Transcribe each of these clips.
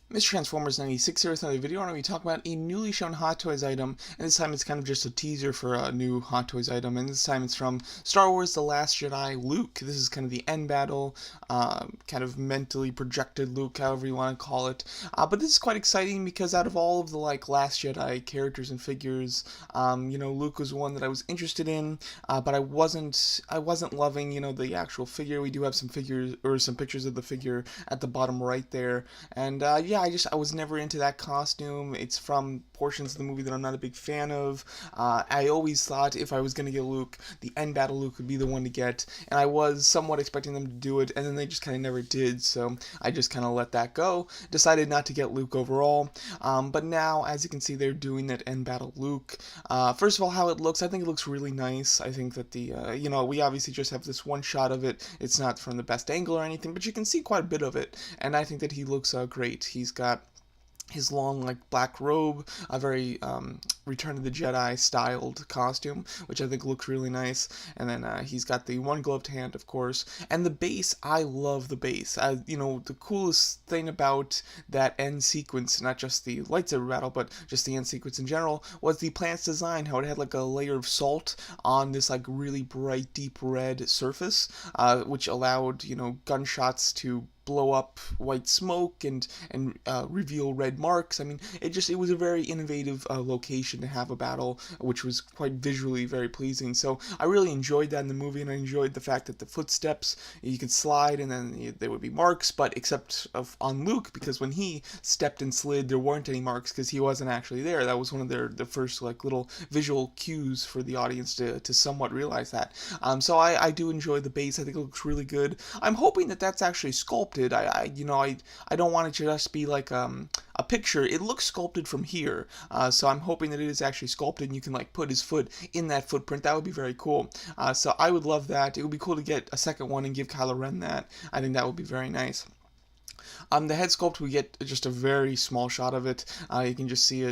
Mr. Transformers 96 here with another video, and we talk about a newly shown Hot Toys item, and this time it's kind of just a teaser for a new Hot Toys item, and this time it's from Star Wars The Last Jedi Luke. This is kind of the end battle, kind of mentally projected Luke, however you want to call it. But this is quite exciting because out of all of the Last Jedi characters and figures, Luke was one that I was interested in, but I wasn't loving, the actual figure. We do have some figures or some pictures of the figure at the bottom right there, and yeah, I was never into that costume. It's from portions of the movie that I'm not a big fan of. I always thought if I was going to get Luke, the end battle Luke would be the one to get, and I was somewhat expecting them to do it, and then they just kind of never did, so I just kind of let that go. Decided not to get Luke overall, but now, as you can see, they're doing that end battle Luke. First of all, how it looks, I think it looks really nice. I think that we obviously just have this one shot of it. It's not from the best angle or anything, but you can see quite a bit of it, and I think that he looks great. He's got his long black robe, a very Return of the Jedi styled costume, which I think looks really nice. And then he's got the one gloved hand, of course, and the base. I love the base. The coolest thing about that end sequence, not just the lightsaber battle, but just the end sequence in general, was the plant's design. How it had a layer of salt on this really bright, deep red surface, which allowed gunshots to blow up white smoke and reveal red marks. I mean, it was a very innovative location to have a battle, which was quite visually very pleasing. So I really enjoyed that in the movie, and I enjoyed the fact that the footsteps, you could slide and then there would be marks, but except on Luke, because when he stepped and slid, there weren't any marks because he wasn't actually there. That was one of the first little visual cues for the audience to somewhat realize that. So I do enjoy the base. I think it looks really good. I'm hoping that that's actually sculpted. I don't want it to just be a picture. It looks sculpted from here, so I'm hoping that it is actually sculpted and you can put his foot in that footprint. That would be very cool. So I would love that. It would be cool to get a second one and give Kylo Ren that. I think that would be very nice. The head sculpt, we get just a very small shot of it. You can just see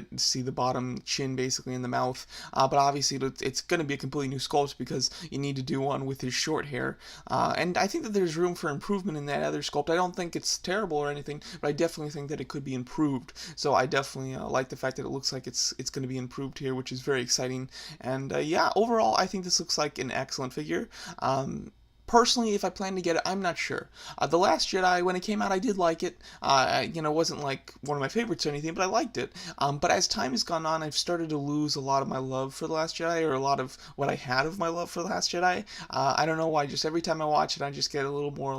the bottom chin basically in the mouth. But obviously it's going to be a completely new sculpt because you need to do one with his short hair. And I think that there's room for improvement in that other sculpt. I don't think it's terrible or anything, but I definitely think that it could be improved. So I definitely like the fact that it looks like it's going to be improved here, which is very exciting. And yeah, overall, I think this looks like an excellent figure. Personally, if I plan to get it, I'm not sure. The Last Jedi, when it came out, I did like it. It wasn't one of my favorites or anything, but I liked it. But as time has gone on, I've started to lose a lot of my love for The Last Jedi, or a lot of what I had of my love for The Last Jedi. I don't know why, just every time I watch it, I just get a little more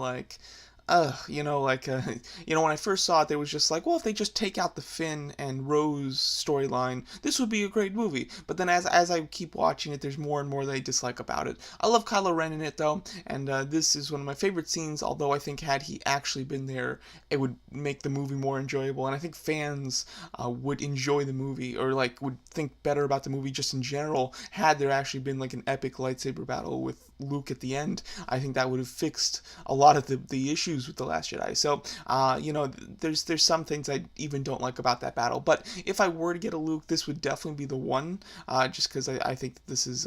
when I first saw it, there was just well, if they just take out the Finn and Rose storyline, this would be a great movie. But then as I keep watching it, there's more and more that I dislike about it. I love Kylo Ren in it, though, and this is one of my favorite scenes, although I think had he actually been there, it would make the movie more enjoyable, and I think fans would enjoy the movie, or would think better about the movie just in general, had there actually been an epic lightsaber battle with Luke at the end. I think that would have fixed a lot of the issues with The Last Jedi. So, there's some things I even don't like about that battle. But if I were to get a Luke, this would definitely be the one, just because I think this is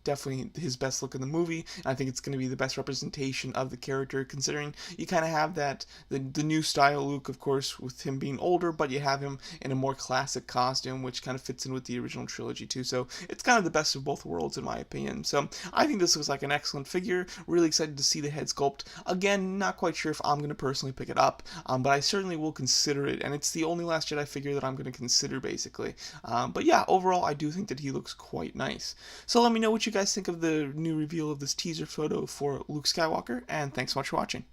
definitely his best look in the movie, and I think it's going to be the best representation of the character, considering you kind of have the new style Luke, of course, with him being older, but you have him in a more classic costume, which kind of fits in with the original trilogy too. So it's kind of the best of both worlds, in my opinion. So I think this looks like an excellent figure. Really excited to see the head sculpt. Again, not quite sure if I'm going to personally pick it up, but I certainly will consider it, and it's the only Last Jedi figure that I'm going to consider, basically. But yeah, overall, I do think that he looks quite nice. So let me know what you guys think of the new reveal of this teaser photo for Luke Skywalker, and thanks so much for watching.